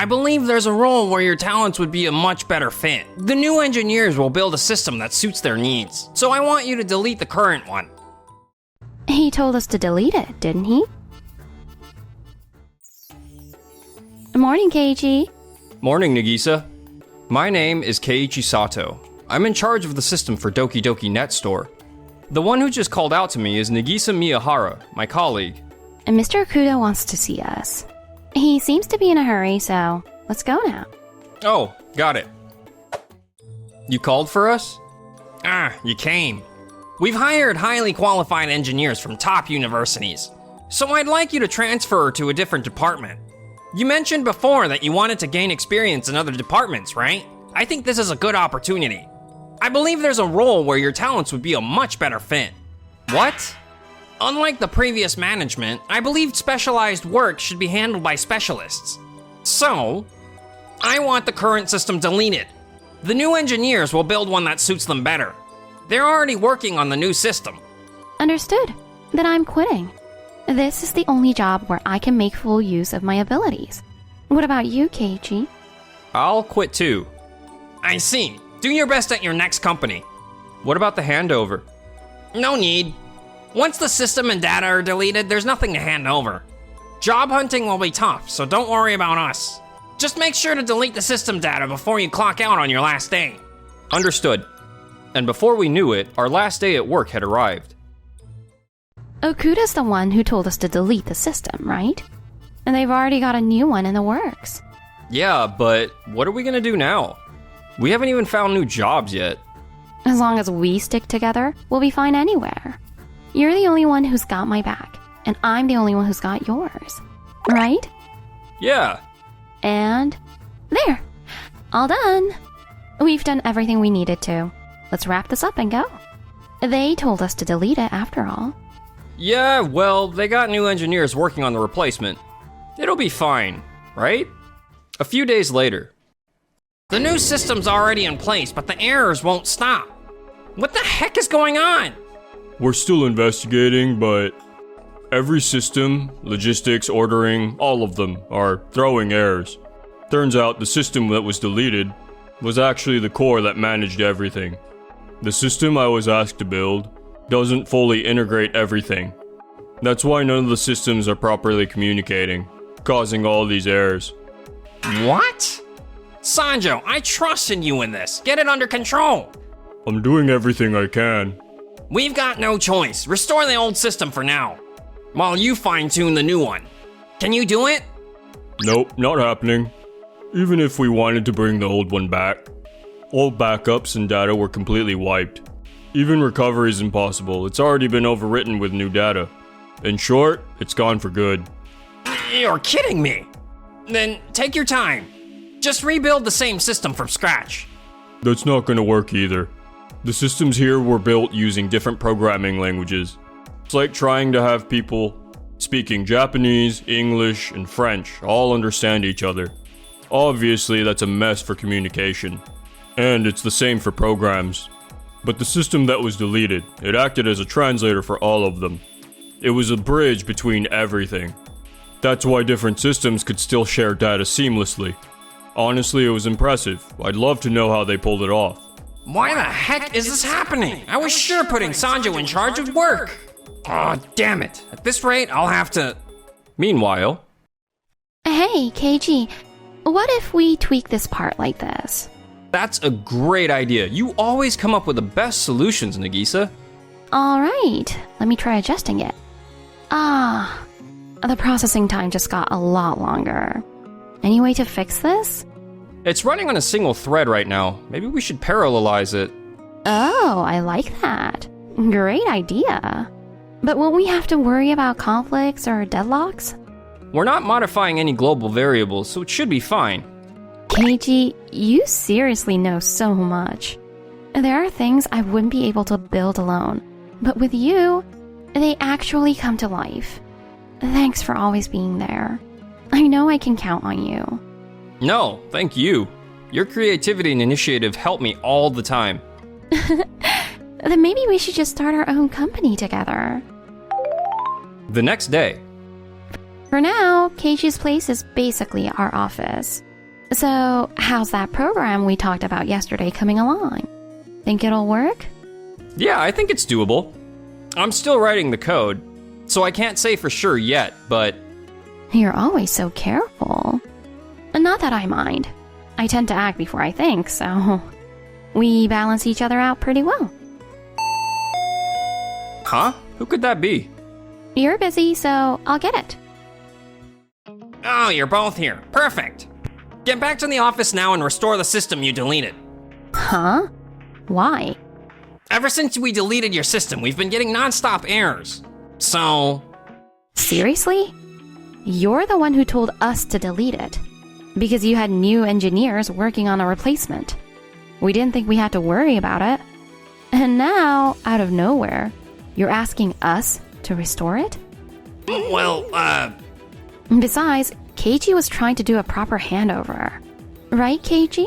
I believe there's a role where your talents would be a much better fit. The new engineers will build a system that suits their needs, so I want you to delete the current one. He told us to delete it, didn't he? Morning, Keiichi. Morning, Nagisa. My name is Keiichi Sato. I'm in charge of the system for Doki Doki Net Store. The one who just called out to me is Nagisa Miyahara, my colleague. And Mr. Okuda wants to see us. He seems to be in a hurry, so let's go now. Oh, got it. You called for us? You came. We've hired highly qualified engineers from top universities, so I'd like you to transfer to a different department. You mentioned before that you wanted to gain experience in other departments, right? I think this is a good opportunity. I believe there's a role where your talents would be a much better fit. What? Unlike the previous management, I believed specialized work should be handled by specialists. So, I want the current system deleted. The new engineers will build one that suits them better. They're already working on the new system. Understood. Then I'm quitting. This is the only job where I can make full use of my abilities. What about you, Keiichi? I'll quit too. I see. Do your best at your next company. What about the handover? No need. Once the system and data are deleted, there's nothing to hand over. Job hunting will be tough, so don't worry about us. Just make sure to delete the system data before you clock out on your last day. Understood. And before we knew it, our last day at work had arrived. Okuda's the one who told us to delete the system, right? And they've already got a new one in the works. Yeah, but what are we gonna do now? We haven't even found new jobs yet. As long as we stick together, we'll be fine anywhere. You're the only one who's got my back, and I'm the only one who's got yours. Right? Yeah. And there. All done. We've done everything we needed to. Let's wrap this up and go. They told us to delete it after all. Yeah, well, they got new engineers working on the replacement. It'll be fine, right? A few days later. The new system's already in place, but the errors won't stop. What the heck is going on? We're still investigating, but every system, logistics, ordering, all of them are throwing errors. Turns out the system that was deleted was actually the core that managed everything. The system I was asked to build doesn't fully integrate everything. That's why none of the systems are properly communicating, causing all these errors. What? Sanjo, I trusted you in this. Get it under control. I'm doing everything I can. We've got no choice. Restore the old system for now, while you fine-tune the new one. Can you do it? Nope, not happening. Even if we wanted to bring the old one back, all backups and data were completely wiped. Even recovery is impossible. It's already been overwritten with new data. In short, it's gone for good. You're kidding me. Then take your time. Just rebuild the same system from scratch. That's not gonna work either. The systems here were built using different programming languages. It's like trying to have people speaking Japanese, English, and French all understand each other. Obviously, that's a mess for communication. And it's the same for programs. But the system that was deleted, it acted as a translator for all of them. It was a bridge between everything. That's why different systems could still share data seamlessly. Honestly, it was impressive. I'd love to know how they pulled it off. Why the heck is this happening? I was sure putting Sanjo in charge of work. Aw, damn it. At this rate, I'll have to... Meanwhile... Hey, Keiichi, what if we tweak this part like this? That's a great idea. You always come up with the best solutions, Nagisa. Alright, let me try adjusting it. The processing time just got a lot longer. Any way to fix this? It's running on a single thread right now. Maybe we should parallelize it. Oh, I like that. Great idea. But won't we have to worry about conflicts or deadlocks? We're not modifying any global variables, so it should be fine. Keiichi, you seriously know so much. There are things I wouldn't be able to build alone, but with you, they actually come to life. Thanks for always being there. I know I can count on you. No, thank you. Your creativity and initiative help me all the time. Then maybe we should just start our own company together. The next day. For now, Keiichi's place is basically our office. So, how's that program we talked about yesterday coming along? Think it'll work? Yeah, I think it's doable. I'm still writing the code, so I can't say for sure yet, but... You're always so careful. Not that I mind. I tend to act before I think, so... We balance each other out pretty well. Huh? Who could that be? You're busy, so I'll get it. Oh, you're both here. Perfect. Get back to the office now and restore the system you deleted. Huh? Why? Ever since we deleted your system, we've been getting non-stop errors. So... Seriously? You're the one who told us to delete it. Because you had new engineers working on a replacement. We didn't think we had to worry about it. And now, out of nowhere, you're asking us to restore it? Well, Besides, Keiichi was trying to do a proper handover. Right, Keiichi?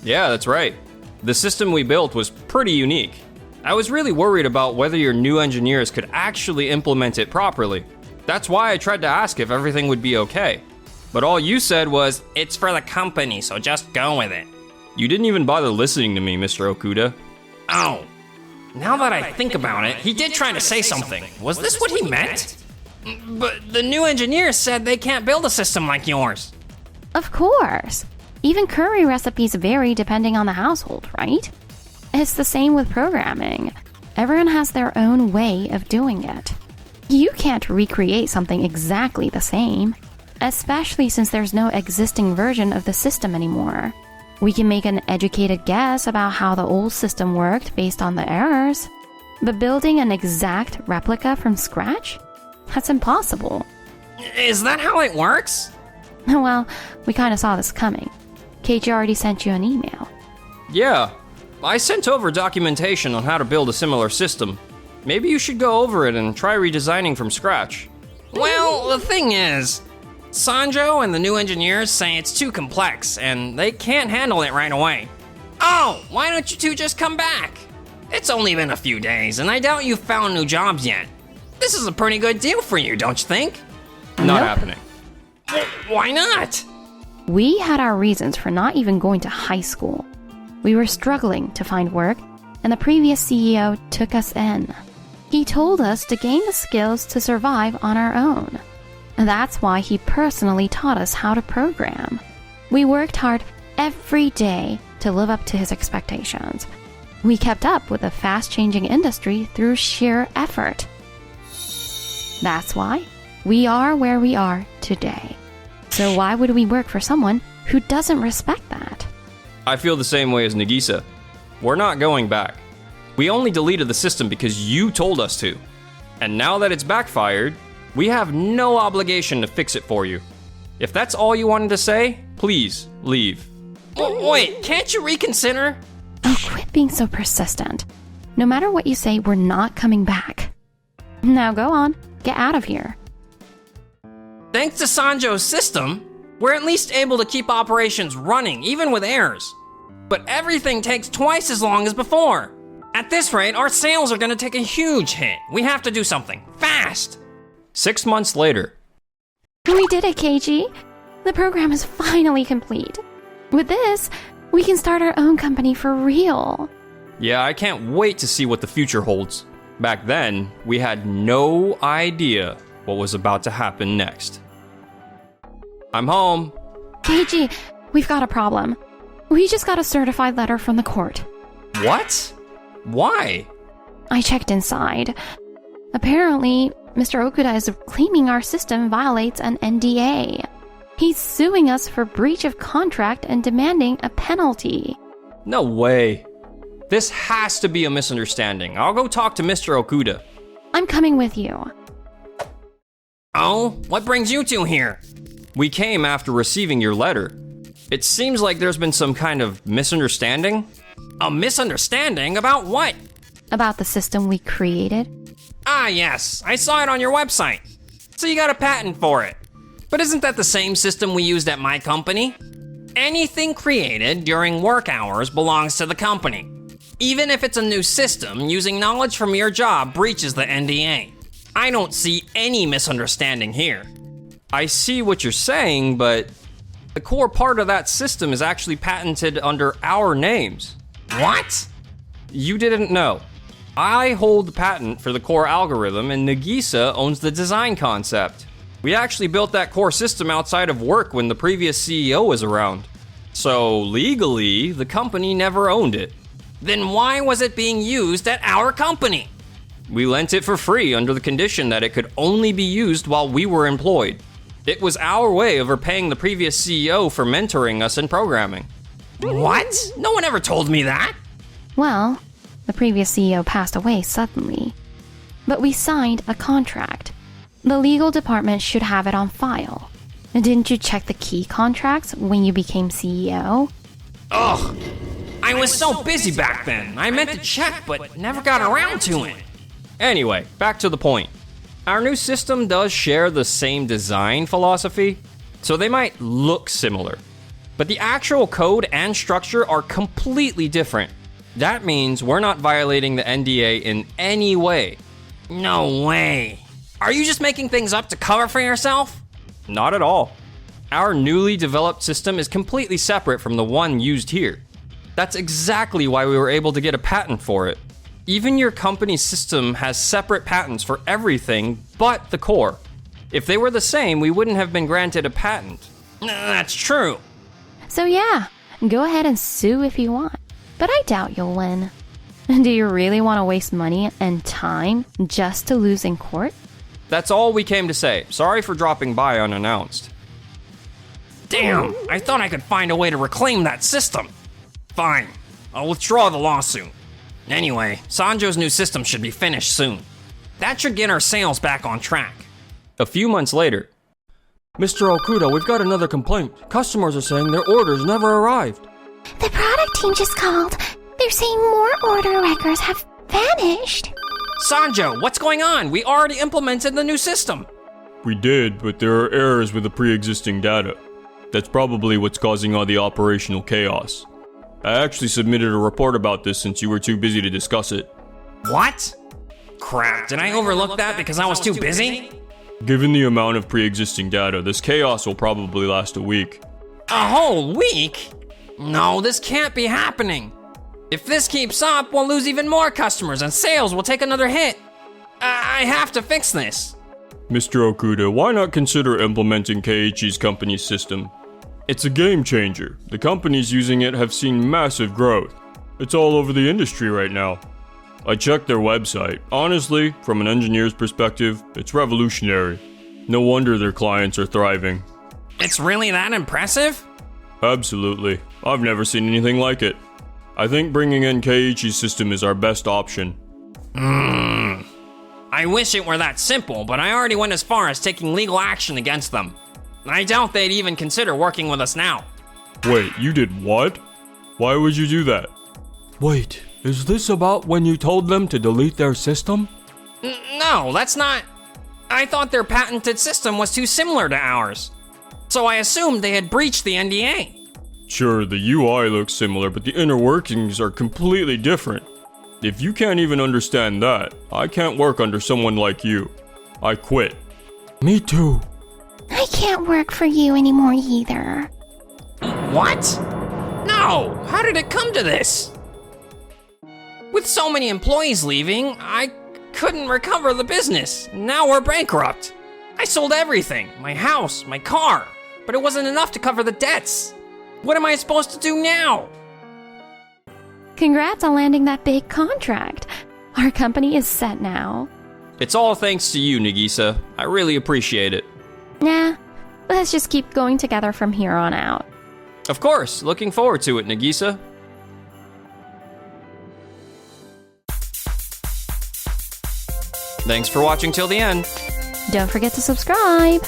Yeah, that's right. The system we built was pretty unique. I was really worried about whether your new engineers could actually implement it properly. That's why I tried to ask if everything would be okay. But all you said was, it's for the company, so just go with it. you didn't even bother listening to me, Mr. Okuda. Oh. Now that I think about it, he did try to say something. Was this what he meant? But the new engineers said they can't build a system like yours. Of course. Even curry recipes vary depending on the household, right? It's the same with programming. Everyone has their own way of doing it. You can't recreate something exactly the same, especially since there's no existing version of the system anymore. We can make an educated guess about how the old system worked based on the errors, but building an exact replica from scratch? That's impossible. Is that how it works? Well, we kind of saw this coming. Keiichi already sent you an email. Yeah, I sent over documentation on how to build a similar system. Maybe you should go over it and try redesigning from scratch. Well, the thing is, Sanjo and the new engineers say it's too complex and they can't handle it right away. Oh, why don't you two just come back? It's only been a few days and I doubt you've found new jobs yet. This is a pretty good deal for you, don't you think? Not Nope. happening. Why not? We had our reasons for not even going to high school. We were struggling to find work, and the previous CEO took us in. He told us to gain the skills to survive on our own. That's why he personally taught us how to program. We worked hard every day to live up to his expectations. We kept up with the fast-changing industry through sheer effort. That's why we are where we are today. So why would we work for someone who doesn't respect that? I feel the same way as Nagisa. We're not going back. We only deleted the system because you told us to. And now that it's backfired, we have no obligation to fix it for you. If that's all you wanted to say, please leave. Wait, can't you reconsider? Oh, quit being so persistent. No matter what you say, we're not coming back. Now go on, get out of here. Thanks to Sanjo's system, we're at least able to keep operations running, even with errors. But everything takes twice as long as before. At this rate, our sales are gonna take a huge hit. We have to do something, fast. 6 months later. We did it, Keiichi. The program is finally complete. With this, we can start our own company for real. Yeah, I can't wait to see what the future holds. Back then, we had no idea what was about to happen next. I'm home. Keiichi, we've got a problem. We just got a certified letter from the court. What? Why? I checked inside. Apparently, Mr. Okuda is claiming our system violates an NDA. He's suing us for breach of contract and demanding a penalty. No way. This has to be a misunderstanding. I'll go talk to Mr. Okuda. I'm coming with you. Oh, what brings you two here? We came after receiving your letter. It seems like there's been some kind of misunderstanding. A misunderstanding about what? About the system we created. Ah, yes, I saw it on your website. So you got a patent for it. But isn't that the same system we used at my company? Anything created during work hours belongs to the company. Even if it's a new system, using knowledge from your job breaches the NDA. I don't see any misunderstanding here. I see what you're saying, but The core part of that system is actually patented under our names. What? You didn't know. I hold the patent for the core algorithm, and Nagisa owns the design concept. We actually built that core system outside of work when the previous CEO was around. So, legally, the company never owned it. Then why was it being used at our company? We lent it for free under the condition that it could only be used while we were employed. It was our way of repaying the previous CEO for mentoring us in programming. What? No one ever told me that. Well, the previous CEO passed away suddenly. But we signed a contract. The legal department should have it on file. Didn't you check the key contracts when you became CEO? Ugh. I was so busy back then. I meant to check, but never got around to it. Anyway, back to the point. Our new system does share the same design philosophy, so they might look similar. But the actual code and structure are completely different. That means we're not violating the NDA in any way. No way. Are you just making things up to cover for yourself? Not at all. Our newly developed system is completely separate from the one used here. That's exactly why we were able to get a patent for it. Even your company's system has separate patents for everything but the core. If they were the same, we wouldn't have been granted a patent. That's true. So yeah, go ahead and sue if you want. But I doubt you'll win. Do you really want to waste money and time just to lose in court? That's all we came to say. Sorry for dropping by unannounced. Damn, I thought I could find a way to reclaim that system. Fine, I'll withdraw the lawsuit. Anyway, Sanjo's new system should be finished soon. That should get our sales back on track. A few months later, Mr. Okuda, we've got another complaint. Customers are saying their orders never arrived. The product team just called. They're saying more order records have vanished. Sanjo, what's going on? We already implemented the new system. We did, but there are errors with the pre-existing data. That's probably what's causing all the operational chaos. I actually submitted a report about this since you were too busy to discuss it. What? Crap, did I overlook that because I was too busy? Given the amount of pre-existing data, this chaos will probably last a week. A whole week? No, this can't be happening. If this keeps up, we'll lose even more customers and sales will take another hit. I have to fix this. Mr. Okuda, why not consider implementing Keiichi's company's system? It's a game changer. The companies using it have seen massive growth. It's all over the industry right now. I checked their website. Honestly, from an engineer's perspective, it's revolutionary. No wonder their clients are thriving. It's really that impressive? Absolutely. I've never seen anything like it. I think bringing in Keiichi's system is our best option. I wish it were that simple, but I already went as far as taking legal action against them. I doubt they'd even consider working with us now. Wait, you did what? Why would you do that? Wait, is this about when you told them to delete their system? No, that's not. I thought their patented system was too similar to ours. So I assumed they had breached the NDA. Sure, the UI looks similar, but the inner workings are completely different. If you can't even understand that, I can't work under someone like you. I quit. Me too. I can't work for you anymore either. What? No, how did it come to this? With so many employees leaving, I couldn't recover the business. Now we're bankrupt. I sold everything, my house, my car, but it wasn't enough to cover the debts. What am I supposed to do now? Congrats on landing that big contract. Our company is set now. it's all thanks to you, Nagisa. I really appreciate it. Nah, let's just keep going together from here on out. Of course, looking forward to it, Nagisa. Thanks for watching till the end. Don't forget to subscribe.